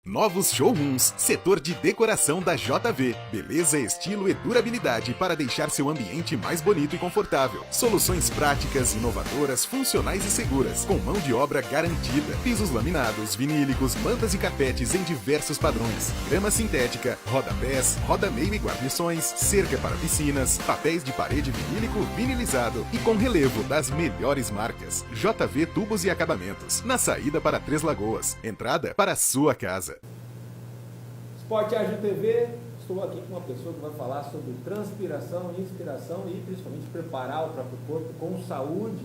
Novos showrooms, setor de decoração da JV. Beleza, estilo e durabilidade para deixar seu ambiente mais bonito e confortável. Soluções práticas, inovadoras, funcionais e seguras, com mão de obra garantida. Pisos laminados, vinílicos, mantas e carpetes em diversos padrões. Grama sintética, rodapés, roda-meio e guarnições, cerca para piscinas, papéis de parede vinílico vinilizado e com relevo das melhores marcas. JV Tubos e Acabamentos, na saída para Três Lagoas. Entrada para a sua casa. Esporte Ágil TV, estou aqui com uma pessoa que vai falar sobre transpiração, inspiração e principalmente preparar o próprio corpo com saúde.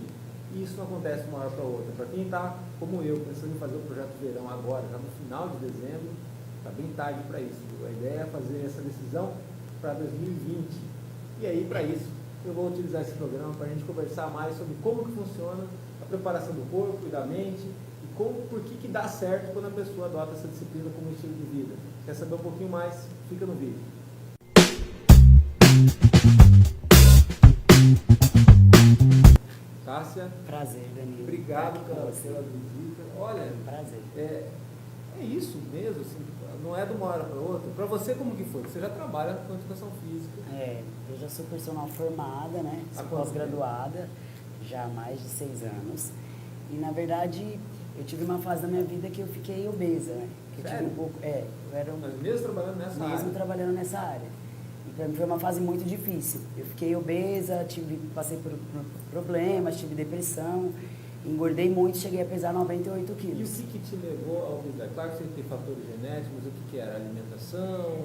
E isso não acontece de uma hora para outra. Para quem está, como eu, pensando em fazer o projeto verão agora, já no final de dezembro, está bem tarde para isso. A ideia é fazer essa decisão para 2020. E aí, para isso, eu vou utilizar esse programa para a gente conversar mais sobre como que funciona a preparação do corpo e da mente, por que dá certo quando a pessoa adota essa disciplina como estilo de vida. Quer saber um pouquinho mais? Fica no vídeo. Cássia. Prazer, Danilo. Obrigado pela visita. Olha, prazer. É isso mesmo, assim, não é de uma hora para outra. Para você, como que foi? Você já trabalha com educação física. Eu já sou personal formada, né? Sou pós-graduada, já há mais de 6 anos. E, na verdade, eu tive uma fase da minha vida que eu fiquei obesa, né? Sério? Mas mesmo trabalhando nessa área? Mesmo trabalhando nessa área. E para mim foi uma fase muito difícil. Eu fiquei obesa, passei por problemas, tive depressão, engordei muito, cheguei a pesar 98 quilos. E o que te levou à obesidade? Claro que você tem fatores genéticos, mas o que era? Alimentação?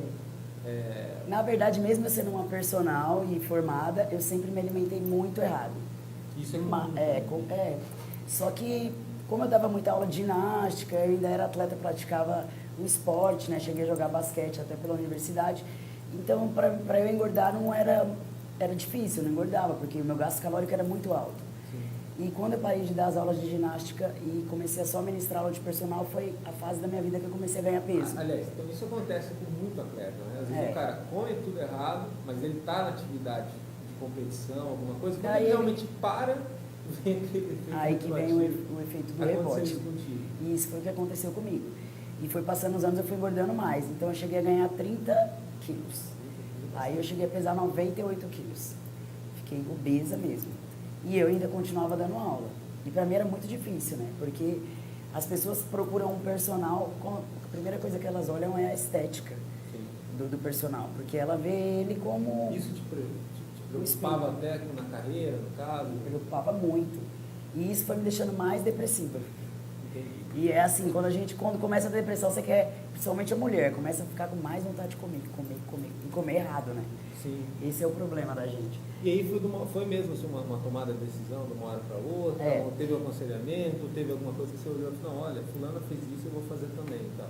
Na verdade, mesmo eu sendo uma personal e formada, eu sempre me alimentei muito errado. Isso é comum? Só que, como eu dava muita aula de ginástica, eu ainda era atleta, praticava um esporte, né? Cheguei a jogar basquete até pela universidade. Então, para eu engordar não era difícil, eu não engordava, porque o meu gasto calórico era muito alto. Sim. E quando eu parei de dar as aulas de ginástica e comecei a só ministrar aula de personal, foi a fase da minha vida que eu comecei a ganhar peso. Aliás, então isso acontece com muito atleta, né? Às vezes o cara come tudo errado, mas ele está na atividade de competição, alguma coisa, quando ele realmente para... Aí que vem o efeito do rebote. E isso foi o que aconteceu comigo. E foi passando os anos, eu fui engordando mais. Então eu cheguei a ganhar 30 quilos. Aí eu cheguei a pesar 98 quilos. Fiquei obesa mesmo. E eu ainda continuava dando aula. E para mim era muito difícil, né? Porque as pessoas procuram um personal, a primeira coisa que elas olham é a estética do personal. Porque ela vê ele como... Isso te preocupava até na carreira, no caso? Me preocupava muito. E isso foi me deixando mais depressiva. Entendi. E é assim, quando começa a depressão, você quer, principalmente a mulher, começa a ficar com mais vontade de comer. E comer errado, né? Sim. Esse é o problema da gente. E aí foi mesmo assim, uma tomada de decisão de uma hora para outra? Ou teve um aconselhamento? Teve alguma coisa que você olhou e falou, não, olha, fulana fez isso, eu vou fazer também, tá?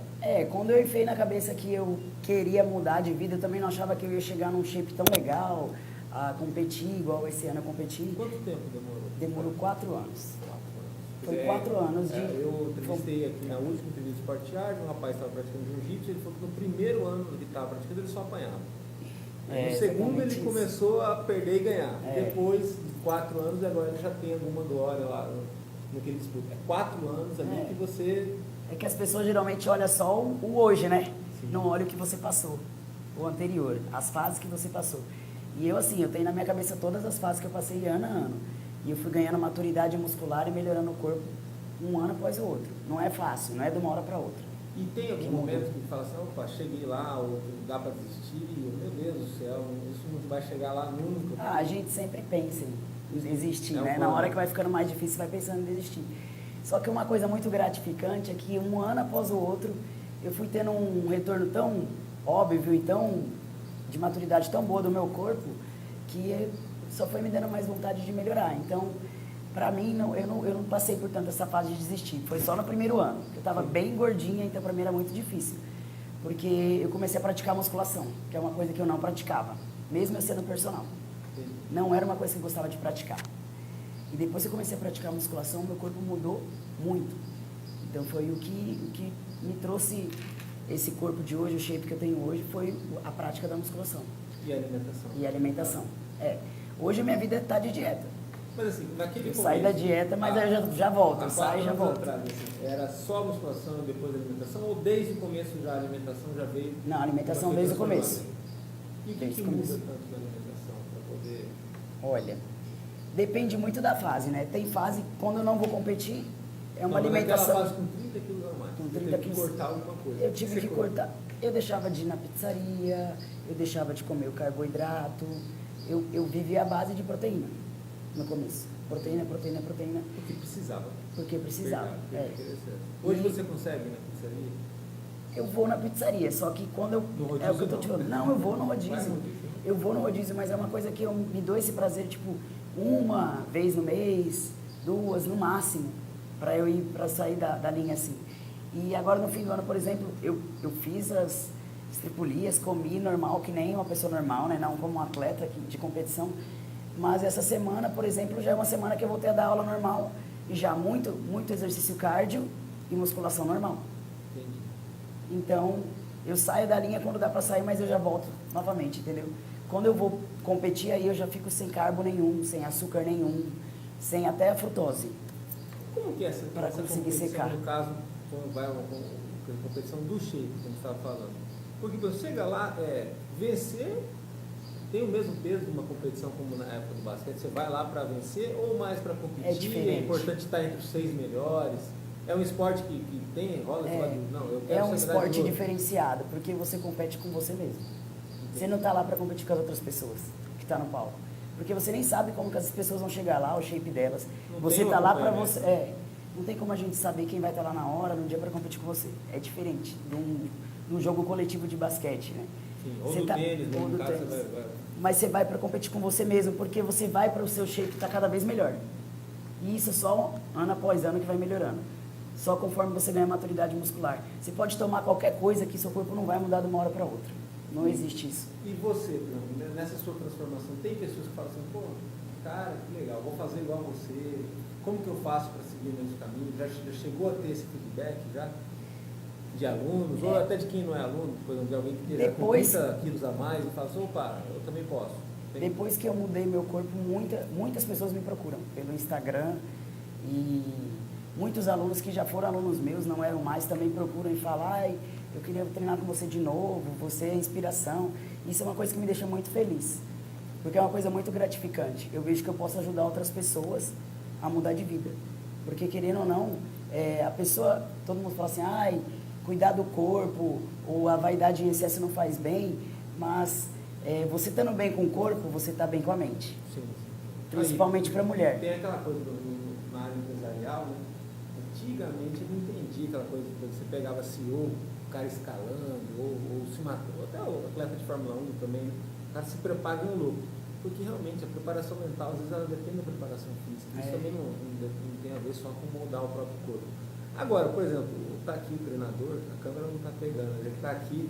Quando eu enfiei na cabeça que eu queria mudar de vida, eu também não achava que eu ia chegar num shape tão legal, a competir igual esse ano eu competi. Quanto tempo demorou? Demorou 4 anos. 4 anos. Foi 4 anos de... Eu entrevistei aqui na última entrevista de Esporte Ágil, um rapaz estava praticando jiu-jitsu, ele falou que no primeiro ano que estava praticando ele só apanhava. No segundo ele começou a perder e ganhar. Depois de 4 anos, agora ele já tem alguma glória lá no que ele disputa. 4 anos ali que você... É que as pessoas geralmente olham só o hoje, né? Sim. Não olham o que você passou, o anterior, as fases que você passou. E eu, assim, eu tenho na minha cabeça todas as fases que eu passei ano a ano. E eu fui ganhando maturidade muscular e melhorando o corpo um ano após o outro. Não é fácil, não é de uma hora para outra. E tem algum momento que fala assim, opa, cheguei lá, ou dá para desistir, meu Deus do céu, isso não vai chegar lá nunca. A gente sempre pensa em desistir, né? Na hora que vai ficando mais difícil, vai pensando em desistir. Só que uma coisa muito gratificante é que um ano após o outro, eu fui tendo um retorno tão óbvio e de maturidade tão boa do meu corpo, que só foi me dando mais vontade de melhorar. Então, para mim, eu não passei por tanto essa fase de desistir. Foi só no primeiro ano. Eu estava bem gordinha, então para mim era muito difícil. Porque eu comecei a praticar musculação, que é uma coisa que eu não praticava, mesmo eu sendo personal. Não era uma coisa que eu gostava de praticar. E depois que eu comecei a praticar musculação, meu corpo mudou muito. Então foi o que me trouxe esse corpo de hoje, o shape que eu tenho hoje, foi a prática da musculação. E a alimentação? E a alimentação. Hoje a minha vida está de dieta. Mas assim, naquele Eu saí da dieta, mas eu já volto, eu saio e já volto. Atrás, assim, era só musculação e depois alimentação, ou desde o começo já a alimentação já veio? Não, a alimentação desde o começo. E o que muda tanto na alimentação para poder... Olha, depende muito da fase, né? Tem fase, quando eu não vou competir, é uma não, alimentação... Naquela fase com 30 quilos a mais, com 30 teve quilos, que cortar alguma coisa. Eu tive que cortar. Eu deixava de ir na pizzaria, eu deixava de comer o carboidrato, eu vivia à base de proteína no começo. Proteína. Porque precisava. Porque precisava. Hoje você consegue na pizzaria? Eu vou na pizzaria, só que quando eu... No rodízio, é o que eu tô te falando. Não, eu vou no rodízio. Vai no rodízio. Eu vou no rodízio, mas é uma coisa que eu me dou esse prazer, tipo, uma vez no mês, 2 no máximo, para eu ir, para sair da linha assim. E agora no fim do ano, por exemplo, eu fiz as estripulias, comi normal, que nem uma pessoa normal, né? Não como um atleta de competição. Mas essa semana, por exemplo, já é uma semana que eu voltei a dar aula normal e já muito exercício cardio e musculação normal. Entendi. Então, eu saio da linha quando dá para sair, mas eu já volto novamente, entendeu? Quando eu vou competir, aí eu já fico sem carbo nenhum, sem açúcar nenhum, sem até a frutose. Como que é essa conseguir competição, secar? no caso, quando vai a competição do shape, como você estava falando? Porque você chega lá, vencer tem o mesmo peso de uma competição como na época do basquete? Você vai lá para vencer ou mais para competir? É diferente. É importante estar entre os 6 melhores? É um esporte que tem rola? Não, eu quero é um ser esporte medalha de diferenciado, porque você compete com você mesmo. Você não está lá para competir com as outras pessoas que estão no palco. Porque você nem sabe como que as pessoas vão chegar lá, o shape delas. Não você tem um está lá para acompanhamento. você. Não tem como a gente saber quem vai estar lá na hora, no dia para competir com você. É diferente de um jogo coletivo de basquete, né? Sim, ou Você do tênis, ou ou do no caso tênis. você vai... Mas você vai para competir com você mesmo, porque você vai para o seu shape estar cada vez melhor. E isso só ano após ano que vai melhorando. Só conforme você ganha maturidade muscular. Você pode tomar qualquer coisa que seu corpo não vai mudar de uma hora para outra. Não existe isso. E você, por exemplo, nessa sua transformação, tem pessoas que falam assim, pô, cara, que legal, vou fazer igual a você, como que eu faço para seguir o mesmo caminho? Já chegou a ter esse feedback já? De alunos, ou até de quem não é aluno, por exemplo, de alguém que esteja com 30 quilos a mais e fala assim, opa, eu também posso. Depois que eu mudei meu corpo, muitas pessoas me procuram pelo Instagram e muitos alunos que já foram alunos meus, não eram mais, também procuram e falam, ai, eu queria treinar com você de novo, você é inspiração. Isso é uma coisa que me deixa muito feliz, porque é uma coisa muito gratificante. Eu vejo que eu posso ajudar outras pessoas a mudar de vida. Porque, querendo ou não, a pessoa, todo mundo fala assim, ai, cuidar do corpo, ou a vaidade em excesso não faz bem, mas você estando bem com o corpo, você está bem com a mente. Sim. Principalmente para a mulher. Tem aquela coisa na área empresarial, né? Antigamente eu não entendi aquela coisa, você pegava CEO, o cara escalando, ou se matou, até o atleta de Fórmula 1 também, né? O cara se prepara um louco. Porque realmente a preparação mental, às vezes ela depende da preparação física. Isso também não tem a ver só com moldar o próprio corpo. Agora, por exemplo, está aqui o treinador, a câmera não está pegando, ele está aqui,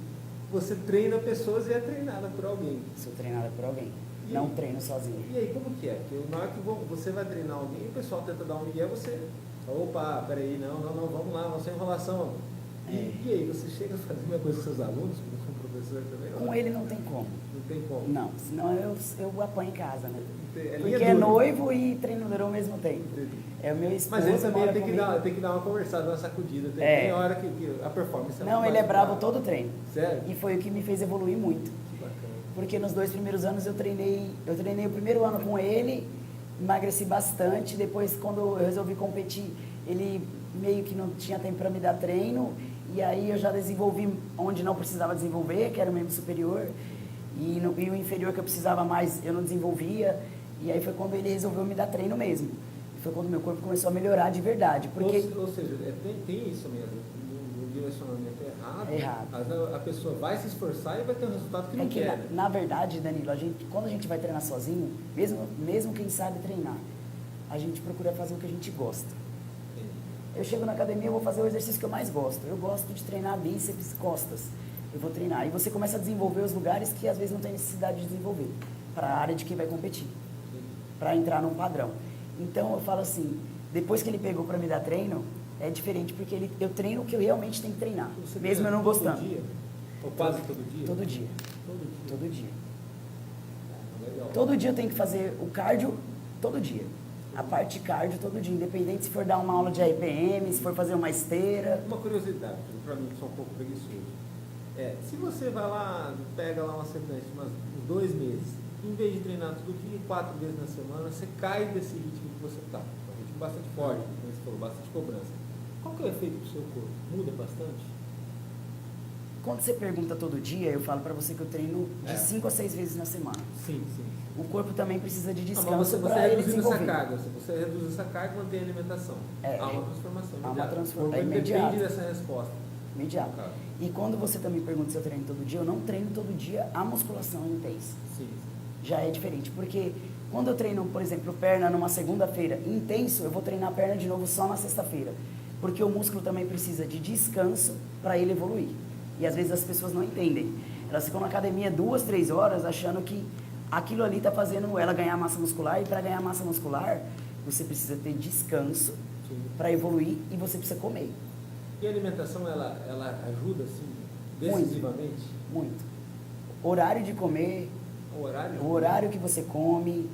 você treina pessoas e é treinada por alguém. Sou treinada por alguém, não treino sozinho. E aí, como que é? Porque na hora que você vai treinar alguém, o pessoal tenta dar um migué, você, opa, peraí, não, vamos lá, nossa enrolação. E aí, você chega a fazer a mesma coisa com seus alunos, com o professor também? Com ele não tem como. Não tem como? Não, senão eu apanho em casa, né? Porque Porque é noivo e treinador ao mesmo tempo. É o meu esposo. Mas ele também mora tem que dar uma conversada, uma sacudida. Tem hora que a performance é Não, muito ele é mais bravo brava. todo treino. Sério? E foi o que me fez evoluir muito. Que bacana. Porque nos 2 primeiros anos eu treinei o primeiro ano com ele, emagreci bastante. Depois, quando eu resolvi competir, ele meio que não tinha tempo para me dar treino. E aí eu já desenvolvi onde não precisava desenvolver, que era o membro superior. E o inferior que eu precisava mais, eu não desenvolvia. E aí foi quando ele resolveu me dar treino mesmo. Foi quando meu corpo começou a melhorar de verdade. Porque... Ou seja, tem isso mesmo. No direcionamento errado. É errado. A pessoa vai se esforçar e vai ter um resultado que não que quer. na verdade, Danilo, quando a gente vai treinar sozinho, mesmo quem sabe treinar, a gente procura fazer o que a gente gosta. Sim. Eu chego na academia, eu vou fazer o exercício que eu mais gosto. Eu gosto de treinar bíceps, costas. Eu vou treinar. E você começa a desenvolver os lugares que às vezes não tem necessidade de desenvolver, para a área de quem vai competir, para entrar num padrão. Então eu falo assim, depois que ele pegou para me dar treino, é diferente, porque eu treino o que eu realmente tenho que treinar, Você mesmo eu não gostando. Todo dia? Ou quase todo dia? Todo dia. Todo dia. Todo dia. Legal. Todo dia eu tenho que fazer o cardio, todo dia. A parte cardio todo dia, independente se for dar uma aula de RPM, se for fazer uma esteira. Uma curiosidade, para mim que sou um pouco preguiçoso. Se você vai lá, pega lá uma sequência de uns 2 meses, em vez de treinar todo dia, 4 vezes na semana, você cai desse ritmo que você está. Um ritmo bastante forte, como você falou, bastante cobrança. Qual que é o efeito do seu corpo? Muda bastante? Quando você pergunta todo dia, eu falo para você que eu treino de 5 a 6 vezes na semana. Sim. O corpo também precisa de descanso você para ele reduzindo essa desenvolver. carga, se você reduz essa carga, mantém a alimentação. Há uma transformação imediata. Há uma transformação Depende imediata. dessa resposta. Imediato. E quando você também pergunta se eu treino todo dia, eu não treino todo dia a musculação intensa. Sim. Já é diferente, porque quando eu treino, por exemplo, perna numa segunda-feira intenso, eu vou treinar a perna de novo só na sexta-feira. Porque o músculo também precisa de descanso para ele evoluir. E às vezes as pessoas não entendem. Elas ficam na academia 2, 3 horas achando que aquilo ali está fazendo ela ganhar massa muscular. E para ganhar massa muscular, você precisa ter descanso para evoluir e você precisa comer. E a alimentação, ela ajuda, assim, decisivamente? Muito. Horário de comer, o horário que você come,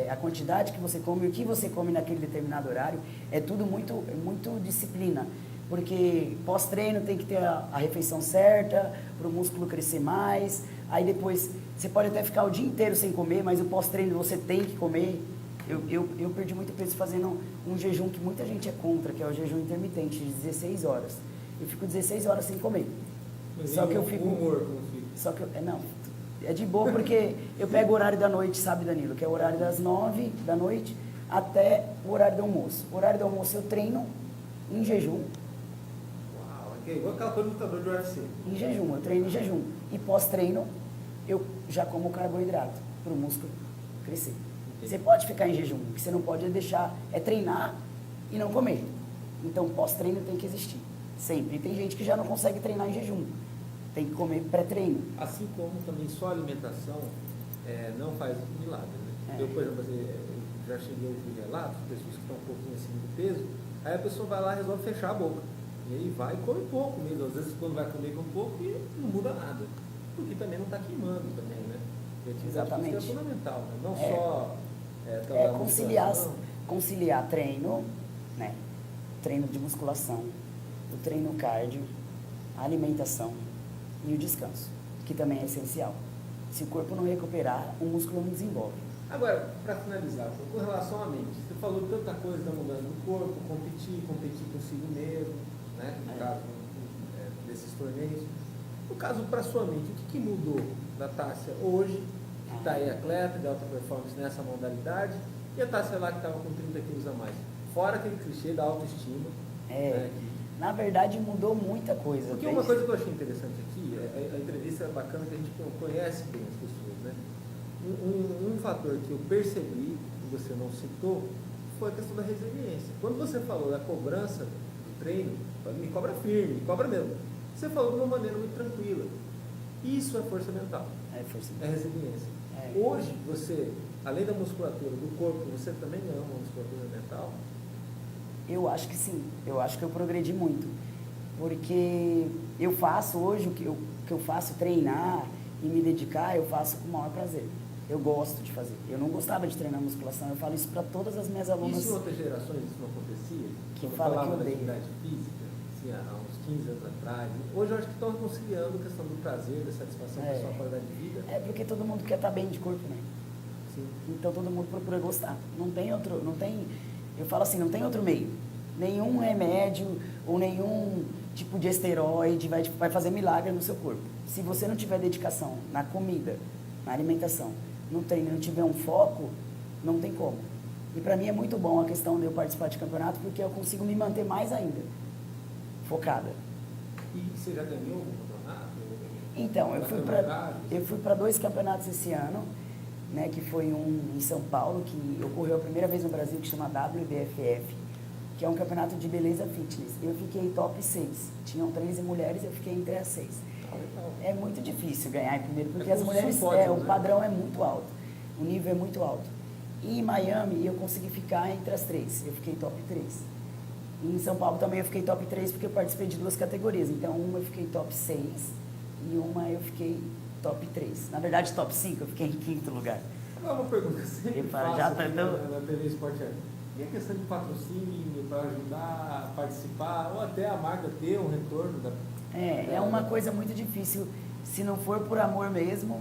a quantidade que você come, o que você come naquele determinado horário, é tudo muito disciplina. Porque pós-treino tem que ter a refeição certa, para o músculo crescer mais. Aí depois, você pode até ficar o dia inteiro sem comer, mas o pós-treino você tem que comer. Eu perdi muito peso fazendo um jejum que muita gente é contra, que é o jejum intermitente, de 16 horas. Eu fico 16 horas sem comer. Mas só que eu fico... humor, como fica? Só que não, é de boa porque eu pego o horário da noite, sabe, Danilo? Que é o horário das 9 da noite até o horário do almoço. O horário do almoço eu treino em jejum. É igual aquela coisa do lutador de UFC. Em jejum, eu treino em jejum. E pós-treino, eu já como carboidrato para o músculo crescer. Você pode ficar em jejum, o que você não pode deixar é treinar e não comer. Então, pós-treino tem que existir, sempre. E tem gente que já não consegue treinar em jejum, tem que comer pré-treino. Assim como também só a alimentação não faz milagre, né? Eu, por exemplo, já cheguei a ouvir relatos de pessoas que estão um pouquinho acima do peso, aí a pessoa vai lá e resolve fechar a boca. E aí vai e come pouco mesmo. Às vezes quando vai comer com pouco e não muda nada. Porque também não está queimando também, né? Exatamente. É fundamental, né? Não só conciliar treino, né? Treino de musculação, o treino cardio, a alimentação e o descanso, que também é essencial. Se o corpo não recuperar, o músculo não desenvolve. Agora, para finalizar, com relação à mente, você falou tanta coisa da mudança do corpo, competir consigo mesmo, né? No caso desses torneios. No caso, para sua mente, o que mudou da Tássia hoje, que está aí atleta de alta performance nessa modalidade, e a Tássia lá que estava com 30 quilos a mais? Fora aquele clichê da autoestima. Né? Na verdade, mudou muita coisa. Porque uma coisa que eu achei interessante aqui, a entrevista é bacana que a gente conhece bem as pessoas, né? Um fator que eu percebi, que você não citou, foi a questão da resiliência. Quando você falou da cobrança do treino, me cobra firme, me cobra mesmo. Você falou de uma maneira muito tranquila. Isso é força mental. É resiliência. Hoje, você, além da musculatura do corpo, você também ama a musculatura mental? Eu acho que sim. Eu acho que eu progredi muito. Porque eu faço hoje o que eu faço, treinar e me dedicar, eu faço com o maior prazer. Eu gosto de fazer. Eu não gostava de treinar musculação. Eu falo isso para todas as minhas alunas. Isso em outras gerações isso não acontecia? Que fala que eu da atividade física, assim, há uns 15 anos atrás. Hoje eu acho que estão conciliando a questão do prazer, da satisfação com a sua qualidade de vida. É porque todo mundo quer estar bem de corpo, né? Sim. Então todo mundo procura gostar. Eu falo assim, não tem outro meio. Nenhum remédio ou nenhum tipo de esteroide vai fazer milagre no seu corpo. Se você não tiver dedicação na comida, na alimentação, no treino, não tiver um foco, não tem como. E para mim é muito bom a questão de eu participar de campeonato, porque eu consigo me manter mais ainda focada. E você já ganhou algum campeonato? Então, eu fui para 2 campeonatos esse ano, né, que foi um em São Paulo, que ocorreu a primeira vez no Brasil, que chama WBFF, que é um campeonato de beleza fitness. Eu fiquei top 6. Tinham 13 mulheres, eu fiquei entre as 6. É muito difícil ganhar em primeiro, porque as mulheres, o padrão é muito alto, o nível é muito alto. E em Miami, eu consegui ficar entre as 3, eu fiquei top 3. E em São Paulo também eu fiquei top 3, porque eu participei de 2 categorias. Então, uma eu fiquei top 6 e uma eu fiquei top 3. Na verdade, top 5, eu fiquei em 5º lugar. Agora uma pergunta que sempre faço já aqui tá na TV Esporte Arte. E a questão de patrocínio para ajudar a participar, ou até a marca ter um retorno da... É uma coisa muito difícil. Se não for por amor mesmo,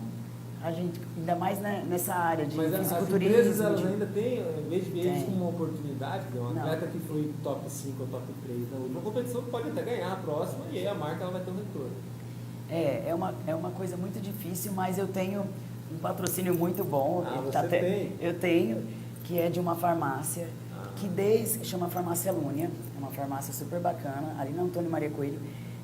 a gente, ainda mais nessa área de Mas as fisiculturismo. empresas, elas ainda têm, em vez de ver isso como uma oportunidade, um atleta Não. que foi top 5 ou top 3 na última competição pode até ganhar a próxima e aí a marca ela vai ter um retorno. É uma coisa muito difícil, mas eu tenho um patrocínio muito bom. Você tem? Eu tenho, que é de uma farmácia, que chama Farmácia Lúnia, é uma farmácia super bacana, ali na Antônio Maria Coelho,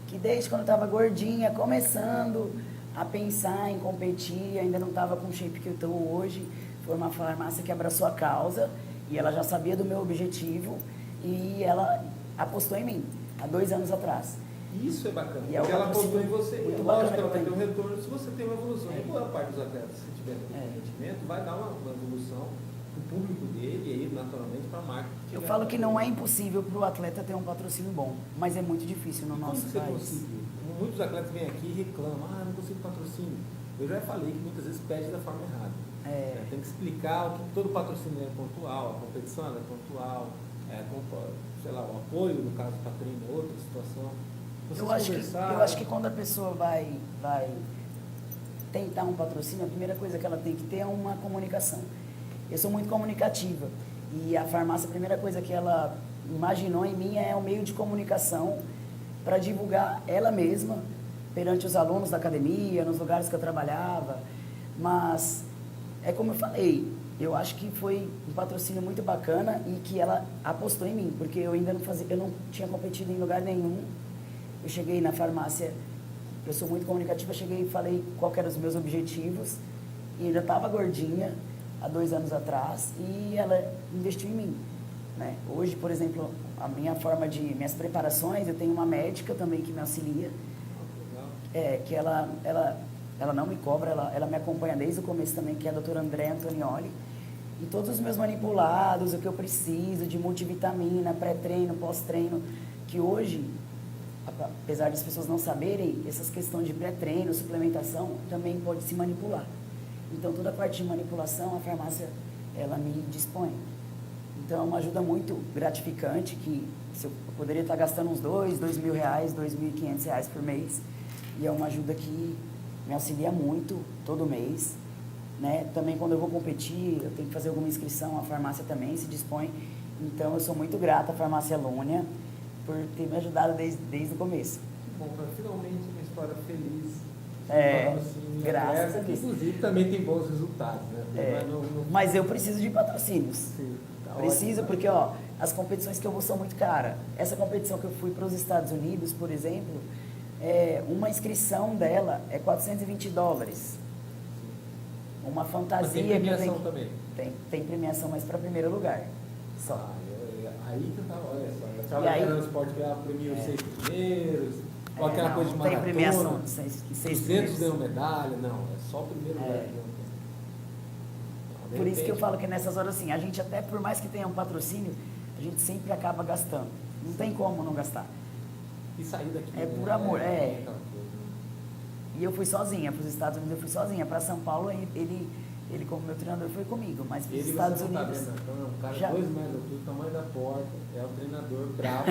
que desde quando eu estava gordinha, começando a pensar em competir, ainda não estava com o shape que eu estou hoje, foi uma farmácia que abraçou a causa, e ela já sabia do meu objetivo, e ela apostou em mim, há 2 anos atrás. Isso é bacana, E porque ela apostou em você. muito Lógico bacana que ela vai que ter eu um retorno se você tem uma evolução. E boa parte dos atletas, se tiver rendimento, vai dar uma evolução para o público dele e aí, naturalmente, para a marca. Eu falo que não é impossível para o atleta ter um patrocínio bom, mas é muito difícil no nosso Como você país. conseguiu? Muitos atletas vêm aqui e reclamam, não consigo patrocínio. Eu já falei que muitas vezes pede da forma errada. Tem que explicar o que todo patrocínio é pontual, a competição é pontual, sei lá, o apoio, no caso para treino, é outra situação. Eu acho que quando a pessoa vai tentar um patrocínio, a primeira coisa que ela tem que ter é uma comunicação. Eu sou muito comunicativa e a farmácia, a primeira coisa que ela imaginou em mim é um meio de comunicação para divulgar ela mesma perante os alunos da academia, nos lugares que eu trabalhava. Mas é como eu falei, eu acho que foi um patrocínio muito bacana e que ela apostou em mim, porque eu ainda não tinha competido em lugar nenhum. Eu cheguei na farmácia, eu sou muito comunicativa, cheguei e falei qual eram os meus objetivos e eu já estava gordinha há 2 anos atrás e ela investiu em mim, né? Hoje, por exemplo, a minha forma de minhas preparações, eu tenho uma médica também que me auxilia, que ela não me cobra, ela me acompanha desde o começo também, que é a doutora Andréa Antonioli, e todos os meus manipulados, o que eu preciso de multivitamina, pré-treino, pós-treino, que hoje, apesar das pessoas não saberem, essas questões de pré-treino, suplementação, também pode se manipular. Então, toda a parte de manipulação, a farmácia, ela me dispõe. Então, é uma ajuda muito gratificante, que eu poderia estar gastando uns R$2.000, R$2.500 por mês, e é uma ajuda que me auxilia muito, todo mês, né? Também, quando eu vou competir, eu tenho que fazer alguma inscrição, a farmácia também se dispõe. Então, eu sou muito grata à Farmácia Lúnia por ter me ajudado desde o começo. Bom, finalmente uma história feliz. Graças a Deus. Inclusive também tem bons resultados, né? Mas eu preciso de patrocínios. Sim, tá Preciso, ótimo. porque as competições que eu vou são muito caras. Essa competição que eu fui para os Estados Unidos, por exemplo, uma inscrição dela é $420. Uma fantasia. Mas tem premiação também? Tem premiação, mas para primeiro lugar. Só. Aí que eu tava, olha só. Eu trabalhava no esporte que ela premia os 6 primeiros, ou aquela coisa de maratona. Tem premiação de 6 200 ganham medalha, não, é só o primeiro lugar. Por isso que eu falo que nessas horas assim, a gente até, por mais que tenha um patrocínio, a gente sempre acaba gastando. Não tem como não gastar. E sair daqui. É por amor, E eu fui sozinha, para os Estados Unidos eu fui sozinha. Para São Paulo, ele como meu treinador foi comigo, mas para os Estados Unidos... Tá vendo, o cara 2 mais altura, o tamanho da porta, é o treinador bravo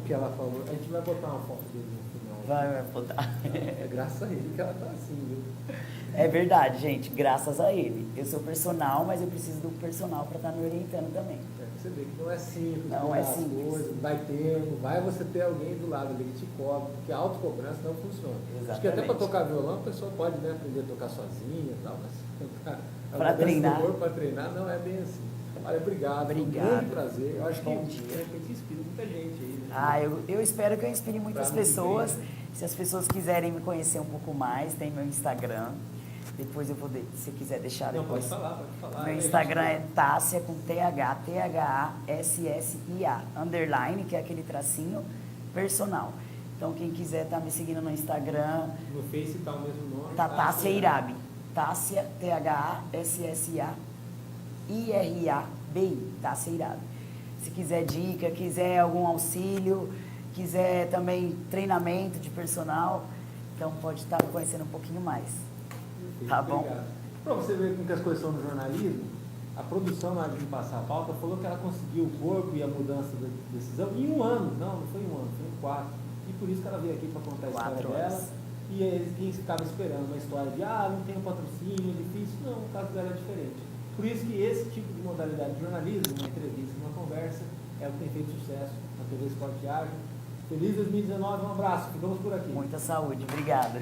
que ela falou. A gente vai botar uma foto dele no final. Vai botar. É graças a ele que ela tá assim, viu? É verdade, gente, graças a ele. Eu sou personal, mas eu preciso do personal para estar me orientando também. Você vê que não é simples, não é simples. Coisas, vai tempo, vai você ter alguém do lado ali que te cobra, porque a autocobrança não funciona. Exatamente. Acho que até para tocar violão a pessoa pode, né, aprender a tocar sozinha e tal, mas para treinar. Para treinar não é bem assim. Olha, obrigado. Foi um grande prazer. Eu acho que de repente inspira muita gente aí. Né? Eu espero que eu inspire muitas pessoas. Se as pessoas quiserem me conhecer um pouco mais, tem meu Instagram. Depois eu vou, se quiser deixar depois. Não, pode falar. Meu Instagram é Tássia com THASSIA, _, que é aquele tracinho, personal. Então, quem quiser estar me seguindo no Instagram... No Face tá o mesmo nome? Tá Tássia Irabi. Tássia, THASSIA-IRABI, Tássia Irabi. Se quiser dica, quiser algum auxílio, quiser também treinamento de personal, então pode estar me conhecendo um pouquinho mais. Tá bom? Obrigado. Para você ver como que as coisas são no jornalismo, a produção, na hora de passar a pauta, falou que ela conseguiu o corpo e a mudança da decisão em 1 ano. Não foi em 1 ano, foi em 4. E por isso que ela veio aqui para contar a história dela. E eles ficavam esperando uma história de, não tem um patrocínio, é difícil. Não, o caso dela é diferente. Por isso que esse tipo de modalidade de jornalismo, uma entrevista, uma conversa, é o que tem feito sucesso na TV Esporte Ágil. Feliz 2019, um abraço, ficamos por aqui. Muita saúde, obrigado.